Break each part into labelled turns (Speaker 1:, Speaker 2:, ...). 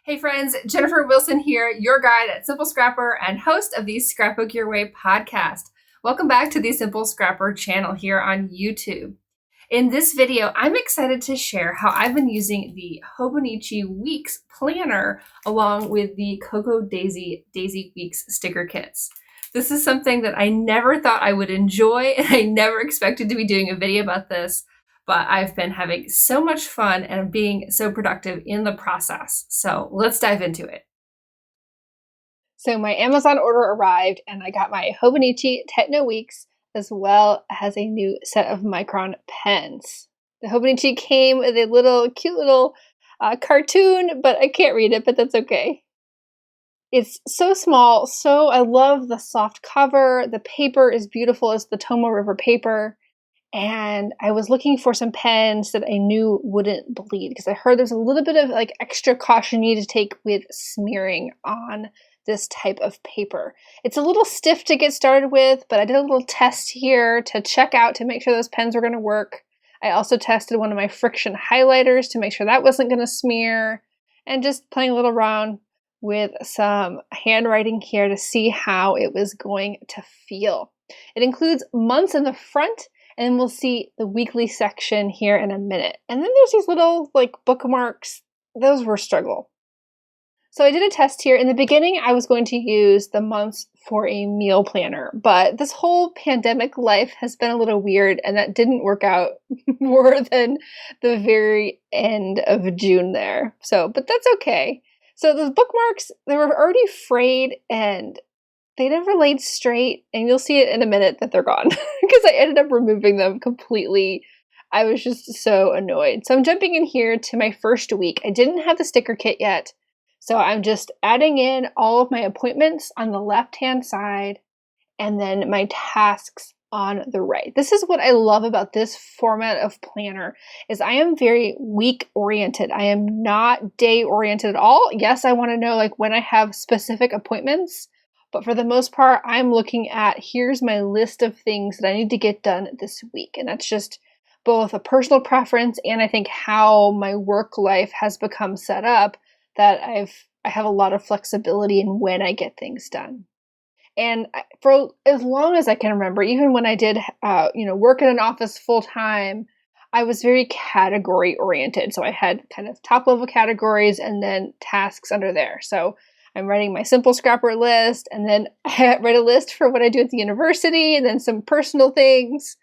Speaker 1: Hey friends, Jennifer Wilson here, your guide at Simple Scrapper and host of the Scrapbook Your Way podcast. Welcome back to the Simple Scrapper channel here on YouTube. In this video, I'm excited to share how I've been using the Hobonichi Weeks planner along with the Cocoa Daisy Weeks sticker kits. This is something that I never thought I would enjoy, and I never expected to be doing a video about this. But I've been having so much fun and being so productive in the process. So let's dive into it. So my Amazon order arrived and I got my Hobonichi Techo Weeks as well as a new set of Micron pens. The Hobonichi came with a cute little cartoon, but I can't read it, but that's okay. It's so small, so I love the soft cover. The paper is beautiful. It's the Tomoe River paper. And I was looking for some pens that I knew wouldn't bleed because I heard there's a little bit of extra caution you need to take with smearing on this type of paper. It's a little stiff to get started with, but I did a little test here to check out to make sure those pens were going to work. I also tested one of my friction highlighters to make sure that wasn't going to smear, and just playing a little around with some handwriting here to see how it was going to feel. It includes months in the front, and we'll see the weekly section here in a minute. And then there's these little bookmarks. Those were a struggle. So I did a test here. In the beginning, I was going to use the months for a meal planner, but this whole pandemic life has been a little weird, and that didn't work out more than the very end of June there. But that's okay. So those bookmarks, they were already frayed and they never laid straight, and you'll see it in a minute that they're gone because I ended up removing them completely. I was just so annoyed. So I'm jumping in here to my first week. I didn't have the sticker kit yet, so I'm just adding in all of my appointments on the left-hand side and then my tasks on the right. This is what I love about this format of planner is I am very week-oriented. I am not day-oriented at all. Yes, I want to know when I have specific appointments, but for the most part, I'm looking at here's my list of things that I need to get done this week. And that's just both a personal preference and I think how my work life has become set up that I have a lot of flexibility in when I get things done. And for as long as I can remember, even when I did work in an office full time, I was very category oriented. So I had kind of top level categories and then tasks under there. So I'm writing my Simple Scrapper list, and then I write a list for what I do at the university, and then some personal things.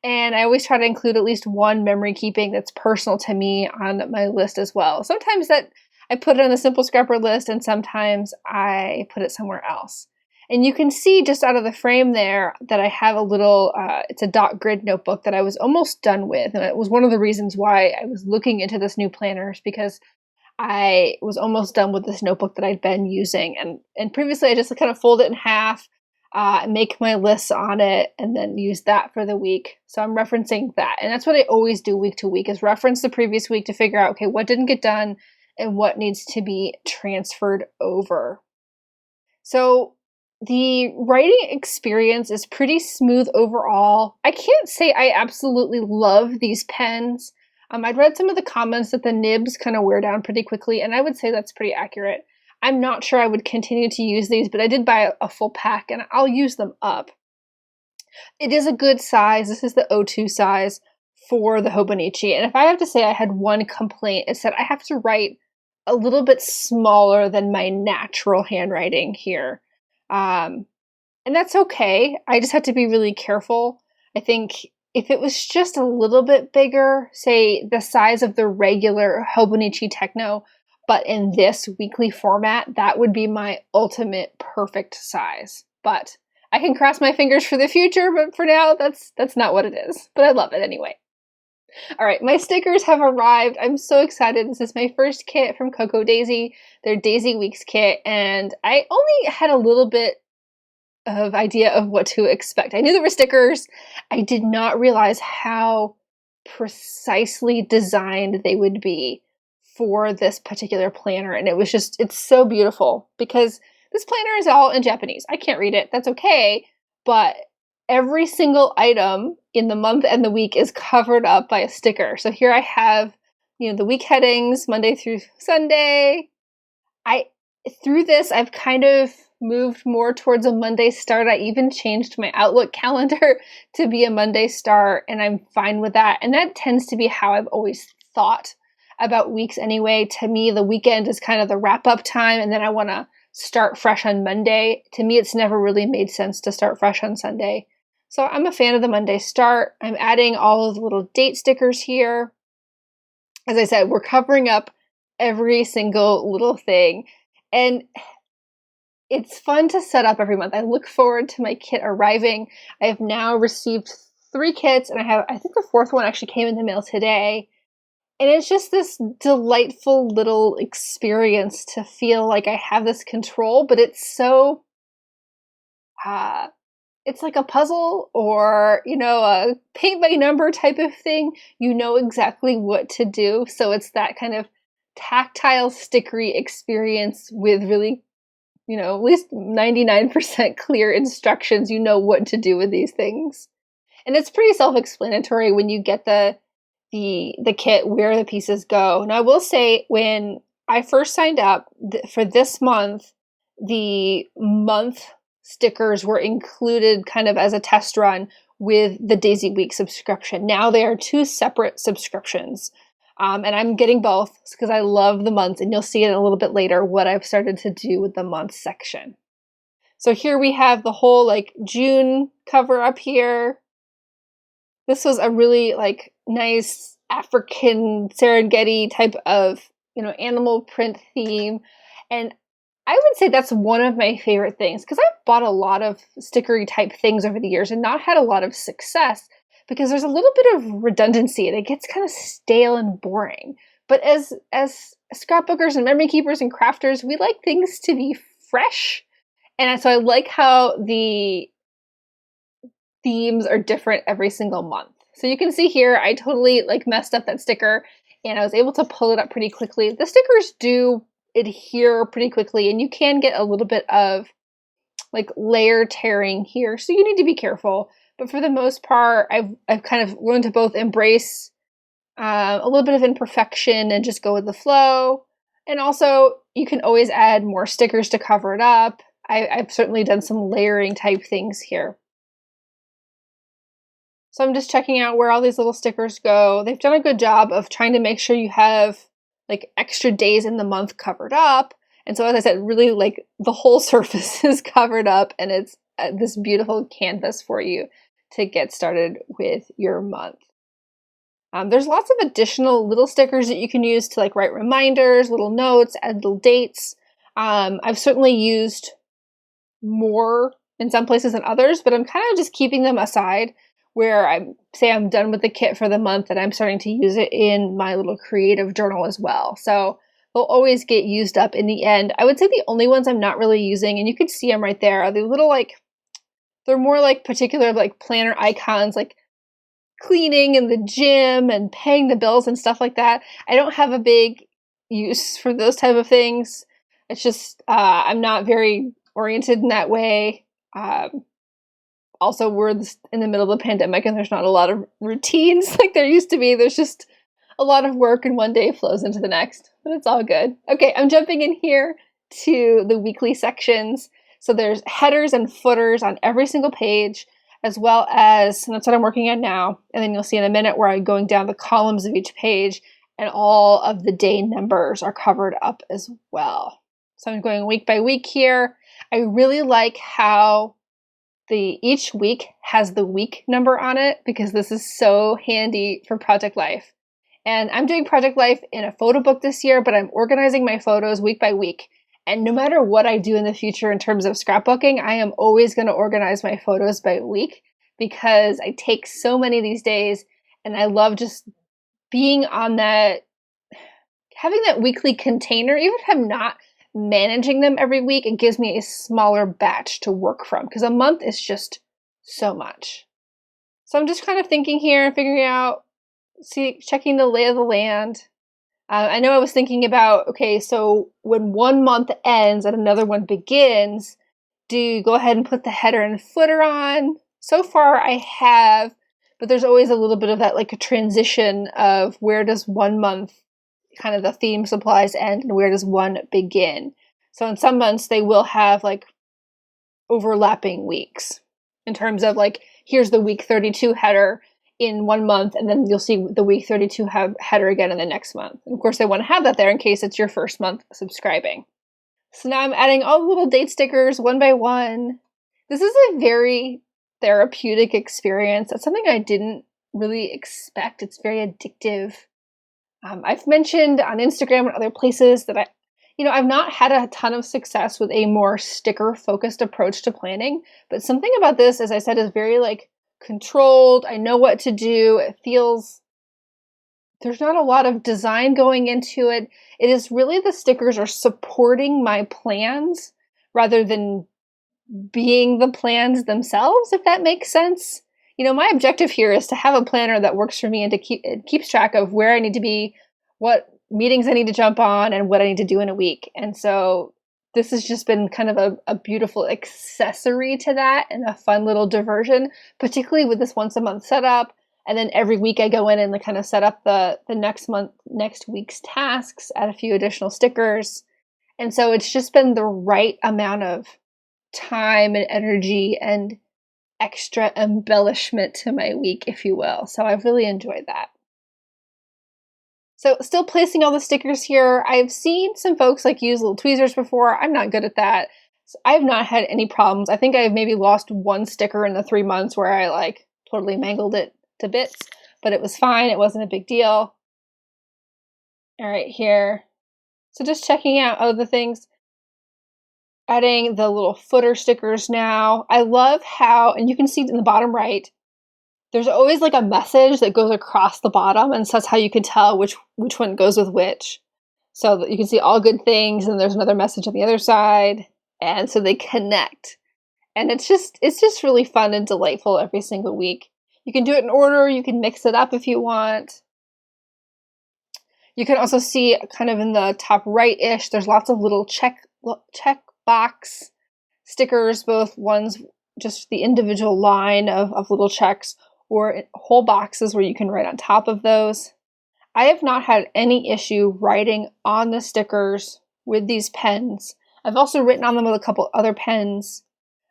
Speaker 1: And I always try to include at least one memory keeping that's personal to me on my list as well. Sometimes that I put it on the Simple Scrapper list, and sometimes I put it somewhere else. And you can see just out of the frame there that I have a little, it's a dot grid notebook that I was almost done with. And it was one of the reasons why I was looking into this new planner, is because I was almost done with this notebook that I'd been using. And previously I just kind of fold it in half, make my lists on it, and then use that for the week. So I'm referencing that. And that's what I always do week to week, is reference the previous week to figure out, okay, what didn't get done and what needs to be transferred over. So the writing experience is pretty smooth overall. I can't say I absolutely love these pens. I'd read some of the comments that the nibs kind of wear down pretty quickly, and I would say that's pretty accurate. I'm not sure I would continue to use these, but I did buy a full pack, and I'll use them up. It is a good size. This is the O2 size for the Hobonichi, and if I have to say I had one complaint, it's that I have to write a little bit smaller than my natural handwriting here. And that's okay. I just have to be really careful. I think if it was just a little bit bigger, say the size of the regular Hobonichi Techo, but in this weekly format, that would be my ultimate perfect size. But I can cross my fingers for the future, but for now, that's not what it is. But I love it anyway. All right, my stickers have arrived. I'm so excited. This is my first kit from Cocoa Daisy, their Daisy Weeks kit, and I only had a little bit of idea of what to expect. I knew there were stickers. I did not realize how precisely designed they would be for this particular planner. And it's so beautiful because this planner is all in Japanese. I can't read it. That's okay. But every single item in the month and the week is covered up by a sticker. So here I have, the week headings, Monday through Sunday, through this, I've kind of moved more towards a Monday start. I even changed my Outlook calendar to be a Monday start, and I'm fine with that. And that tends to be how I've always thought about weeks anyway. To me, the weekend is kind of the wrap-up time, and then I want to start fresh on Monday. To me, it's never really made sense to start fresh on Sunday. So I'm a fan of the Monday start. I'm adding all of the little date stickers here. As I said, we're covering up every single little thing. And it's fun to set up every month. I look forward to my kit arriving. I have now received 3 kits, and I think the 4th one actually came in the mail today. And it's just this delightful little experience to feel like I have this control, but it's so, it's like a puzzle or, a paint by number type of thing. You know exactly what to do. So it's that kind of tactile, stickery experience with really, at least 99% clear instructions. You know what to do with these things. And it's pretty self-explanatory when you get the kit, where the pieces go. Now, I will say, when I first signed up for this month, the month stickers were included kind of as a test run with the Daisy Week subscription. Now they are 2 separate subscriptions. And I'm getting both because I love the months, and you'll see it a little bit later what I've started to do with the month section. So here we have the whole June cover up here. This was a really nice African Serengeti type of, animal print theme. And I would say that's one of my favorite things, because I've bought a lot of stickery type things over the years and not had a lot of success because there's a little bit of redundancy and it gets kind of stale and boring. But as scrapbookers and memory keepers and crafters, we like things to be fresh. And so I like how the themes are different every single month. So you can see here, I totally messed up that sticker, and I was able to pull it up pretty quickly. The stickers do adhere pretty quickly, and you can get a little bit of layer tearing here, so you need to be careful. But for the most part, I've kind of learned to both embrace a little bit of imperfection and just go with the flow. And also, you can always add more stickers to cover it up. I've certainly done some layering type things here. So I'm just checking out where all these little stickers go. They've done a good job of trying to make sure you have extra days in the month covered up. And so, as I said, really the whole surface is covered up, and it's this beautiful canvas for you to get started with your month. There's lots of additional little stickers that you can use to write reminders, little notes, add little dates. I've certainly used more in some places than others, but I'm kind of just keeping them aside where I'm done with the kit for the month and I'm starting to use it in my little creative journal as well. So they'll always get used up in the end. I would say the only ones I'm not really using, and you can see them right there, are the little they're more particular planner icons, cleaning in the gym and paying the bills and stuff like that. I don't have a big use for those type of things. It's just I'm not very oriented in that way. Also, we're in the middle of the pandemic and there's not a lot of routines like there used to be. There's just a lot of work and one day flows into the next, but it's all good. Okay, I'm jumping in here to the weekly sections. So there's headers and footers on every single page, as well as, and that's what I'm working on now, and then you'll see in a minute where I'm going down the columns of each page and all of the day numbers are covered up as well. So I'm going week by week here. I really like how each week has the week number on it, because this is so handy for Project Life. And I'm doing Project Life in a photo book this year, but I'm organizing my photos week by week. And no matter what I do in the future in terms of scrapbooking, I am always going to organize my photos by week, because I take so many these days and I love just being on that, having that weekly container. Even if I'm not managing them every week, it gives me a smaller batch to work from, because a month is just so much. So I'm just kind of thinking here and figuring out, checking the lay of the land. I know I was thinking about, okay, so when one month ends and another one begins, do you go ahead and put the header and footer on? So far I have, but there's always a little bit of that, a transition of where does one month kind of the theme supplies end and where does one begin. So in some months they will have like overlapping weeks in terms of like, here's the week 32 header in one month, and then you'll see the week 32 header again in the next month. And of course, they want to have that there in case it's your first month subscribing. So now I'm adding all the little date stickers one by one. This is a very therapeutic experience. That's something I didn't really expect. It's very addictive. I've mentioned on Instagram and other places that I've not had a ton of success with a more sticker-focused approach to planning, but something about this, as I said, is very like controlled. I know what to do. It feels there's not a lot of design going into it. It is really the stickers are supporting my plans rather than being the plans themselves, if that makes sense. My objective here is to have a planner that works for me and it keeps track of where I need to be, what meetings I need to jump on, and what I need to do in a week. And so this has just been kind of a beautiful accessory to that and a fun little diversion, particularly with this once a month setup. And then every week I go in and kind of set up the next week's tasks, add a few additional stickers. And so it's just been the right amount of time and energy and extra embellishment to my week, if you will. So I've really enjoyed that. So still placing all the stickers here. I've seen some folks like use little tweezers before. I'm not good at that. So I've not had any problems. I think I've maybe lost one sticker in the 3 months where I like totally mangled it to bits, but it was fine. It wasn't a big deal. All right, here. So just checking out other things. Adding the little footer stickers now. I love how, and you can see in the bottom right, there's always like a message that goes across the bottom, and so that's how you can tell which one goes with which. So that you can see all good things, and there's another message on the other side, and so they connect. And it's just really fun and delightful every single week. You can do it in order, you can mix it up if you want. You can also see kind of in the top right-ish, there's lots of little check box stickers, both ones just the individual line of little checks, or whole boxes where you can write on top of those. I have not had any issue writing on the stickers with these pens. I've also written on them with a couple other pens.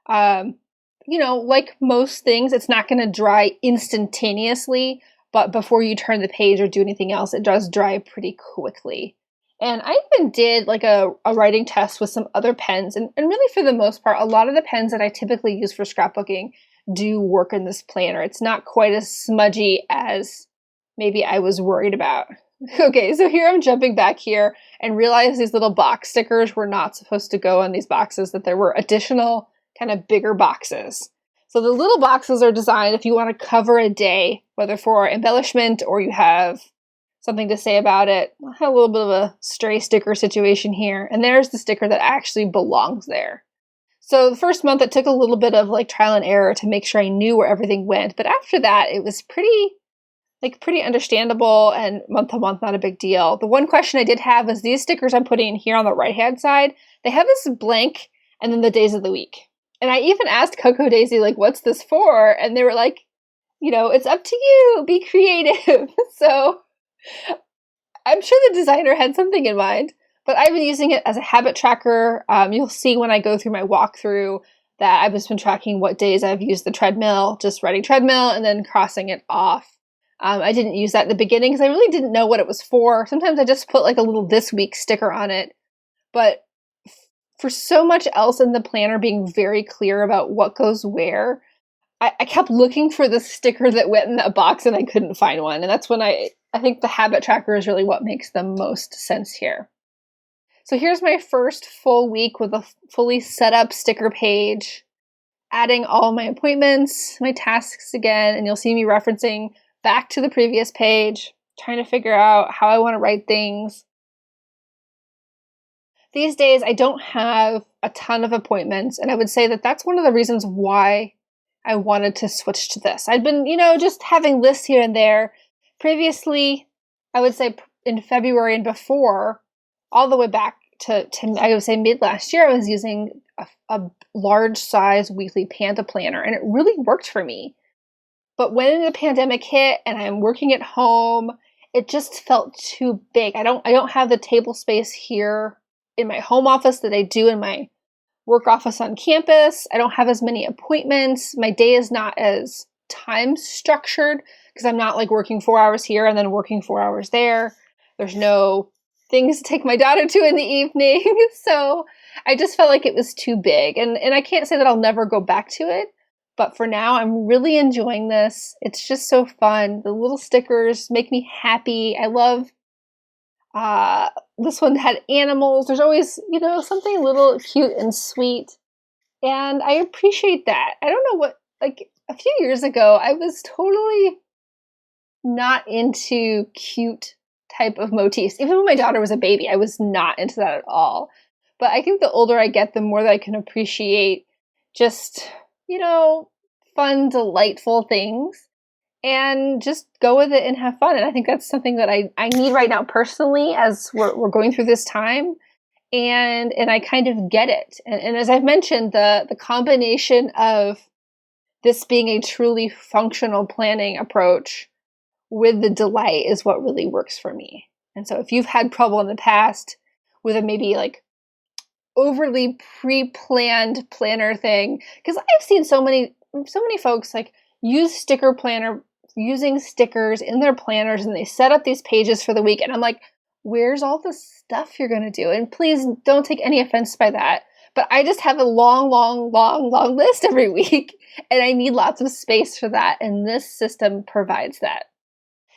Speaker 1: Like most things, it's not going to dry instantaneously, but before you turn the page or do anything else, it does dry pretty quickly. And I even did like a writing test with some other pens, and really for the most part, a lot of the pens that I typically use for scrapbooking do work in this planner. It's not quite as smudgy as maybe I was worried about. Okay, so here I'm jumping back here and realize these little box stickers were not supposed to go on these boxes, that there were additional kind of bigger boxes. So the little boxes are designed if you want to cover a day, whether for embellishment or you have something to say about it. I have a little bit of a stray sticker situation here, and there's the sticker that actually belongs there. So the first month it took a little bit of like trial and error to make sure I knew where everything went, but after that it was pretty understandable, and month to month not a big deal. The one question I did have is these stickers I'm putting in here on the right hand side, they have this blank and then the days of the week. And I even asked Coco Daisy, like, what's this for? And they were like, it's up to you, be creative. So I'm sure the designer had something in mind, but I've been using it as a habit tracker. You'll see when I go through my walkthrough that I've just been tracking what days I've used the treadmill, just writing treadmill and then crossing it off. I didn't use that in the beginning because I really didn't know what it was for. Sometimes I just put like a little this week sticker on it. But for so much else in the planner being very clear about what goes where, I kept looking for the sticker that went in that box and I couldn't find one. And that's when I think the habit tracker is really what makes the most sense here. So here's my first full week with a fully set up sticker page, adding all my appointments, my tasks again, and you'll see me referencing back to the previous page, trying to figure out how I want to write things. These days, I don't have a ton of appointments, and I would say that that's one of the reasons why I wanted to switch to this. I'd been, just having lists here and there. Previously, I would say in February and before, all the way back to I would say mid last year, I was using a large size weekly Panda planner, and it really worked for me. But when the pandemic hit and I'm working at home, it just felt too big. I don't have the table space here in my home office that I do in my work office on campus. I don't have as many appointments. My day is not as time structured because I'm not like working 4 hours here and then working 4 hours there. There's no things to take my daughter to in the evening. So I just felt like it was too big. And I can't say that I'll never go back to it. But for now, I'm really enjoying this. It's just so fun. The little stickers make me happy. I love this one had animals. There's always, something a little cute and sweet. And I appreciate that. I don't know what, like a few years ago, I was totally not into cute type of motifs. Even when my daughter was a baby, I was not into that at all. But I think the older I get, the more that I can appreciate just, fun, delightful things and just go with it and have fun. And I think that's something that I need right now personally as we're going through this time. And I kind of get it. And as I've mentioned, the combination of this being a truly functional planning approach with the delight is what really works for me. And so if you've had trouble in the past with a maybe like overly pre-planned planner thing, because I've seen so many folks like use sticker planner, using stickers in their planners, and they set up these pages for the week. And I'm like, where's all the stuff you're going to do? And please don't take any offense by that. But I just have a long list every week, and I need lots of space for that. And this system provides that.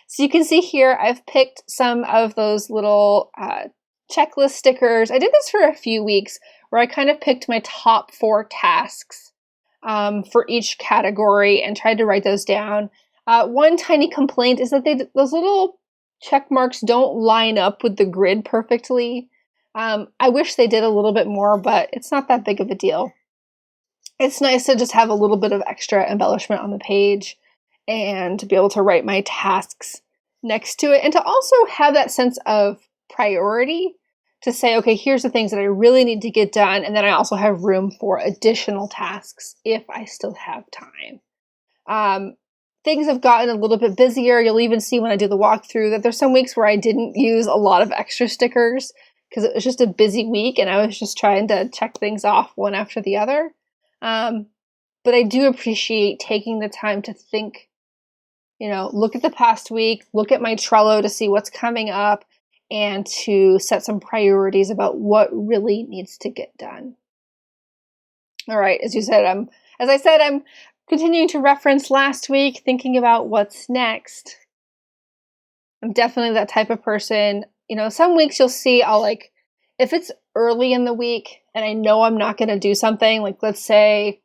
Speaker 1: So you can see here, I've picked some of those little checklist stickers. I did this for a few weeks where I kind of picked my top 4 tasks for each category and tried to write those down. One tiny complaint is that those little check marks don't line up with the grid perfectly. I wish they did a little bit more, but it's not that big of a deal. It's nice to just have a little bit of extra embellishment on the page and to be able to write my tasks next to it, and to also have that sense of priority to say, okay, here's the things that I really need to get done, and then I also have room for additional tasks if I still have time. Things have gotten a little bit busier. You'll even see when I do the walkthrough that there's some weeks where I didn't use a lot of extra stickers because it was just a busy week and I was just trying to check things off one after the other. But I do appreciate taking the time to think, look at the past week, look at my Trello to see what's coming up, and to set some priorities about what really needs to get done. All right, as I said, I'm continuing to reference last week, thinking about what's next. I'm definitely that type of person. Some weeks you'll see if it's early in the week and I know I'm not going to do something, like let's say,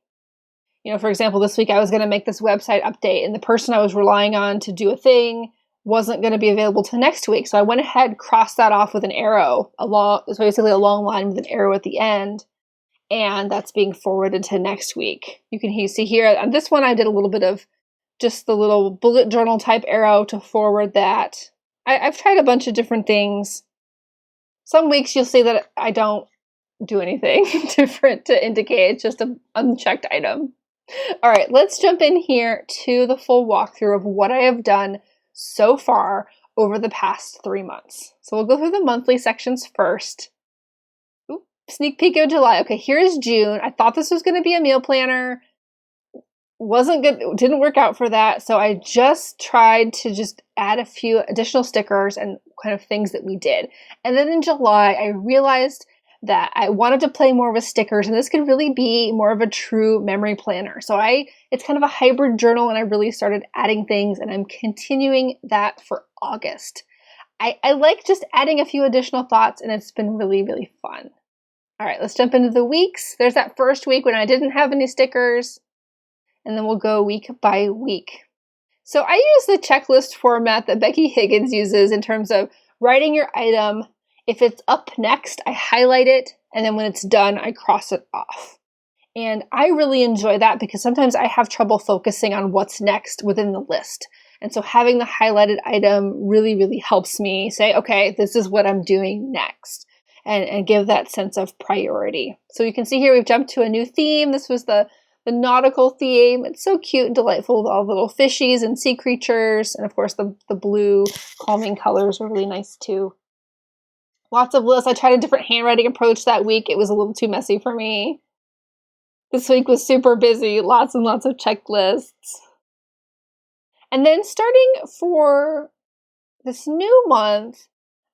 Speaker 1: for example, this week I was going to make this website update and the person I was relying on to do a thing wasn't going to be available till next week. So I went ahead, crossed that off with an arrow, it's basically a long line with an arrow at the end. And that's being forwarded to next week. You can see here, on this one I did a little bit of just the little bullet journal type arrow to forward that. I've tried a bunch of different things. Some weeks you'll see that I don't do anything different to indicate it's just an unchecked item. All right, let's jump in here to the full walkthrough of what I have done so far over the past 3 months. So we'll go through the monthly sections first. Sneak peek of July. Okay, here's June. I thought this was going to be a meal planner. Wasn't good. Didn't work out for that. So I just tried to just add a few additional stickers and kind of things that we did. And then in July, I realized that I wanted to play more with stickers, and this could really be more of a true memory planner. So it's kind of a hybrid journal, and I really started adding things, and I'm continuing that for August. I like just adding a few additional thoughts, and it's been really, really fun. All right, let's jump into the weeks. There's that first week when I didn't have any stickers, and then we'll go week by week. So I use the checklist format that Becky Higgins uses in terms of writing your item. If it's up next, I highlight it, and then when it's done, I cross it off. And I really enjoy that because sometimes I have trouble focusing on what's next within the list. And so having the highlighted item really, really helps me say, okay, this is what I'm doing next. And give that sense of priority. So you can see here we've jumped to a new theme. This was the the nautical theme. It's so cute and delightful with all the little fishies and sea creatures. And of course, the blue calming colors are really nice too. Lots of lists. I tried a different handwriting approach that week. It was a little too messy for me. This week was super busy. Lots and lots of checklists. And then starting for this new month,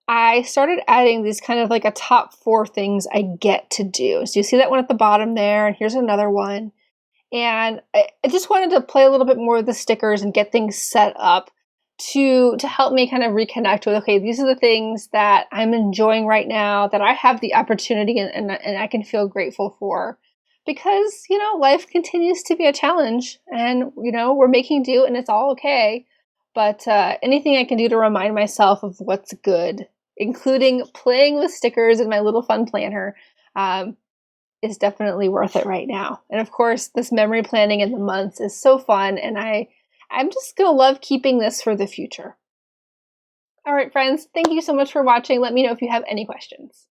Speaker 1: I started adding these kind of like a top 4 things I get to do. So you see that one at the bottom there, and here's another one. And I just wanted to play a little bit more with the stickers and get things set up to help me kind of reconnect with, okay, these are the things that I'm enjoying right now, that I have the opportunity and I can feel grateful for. Because, you know, life continues to be a challenge, and, you know, we're making do and it's all okay. But anything I can do to remind myself of what's good, including playing with stickers in my little fun planner, is definitely worth it right now. And of course, this memory planning in the months is so fun, and I'm just going to love keeping this for the future. All right, friends, thank you so much for watching. Let me know if you have any questions.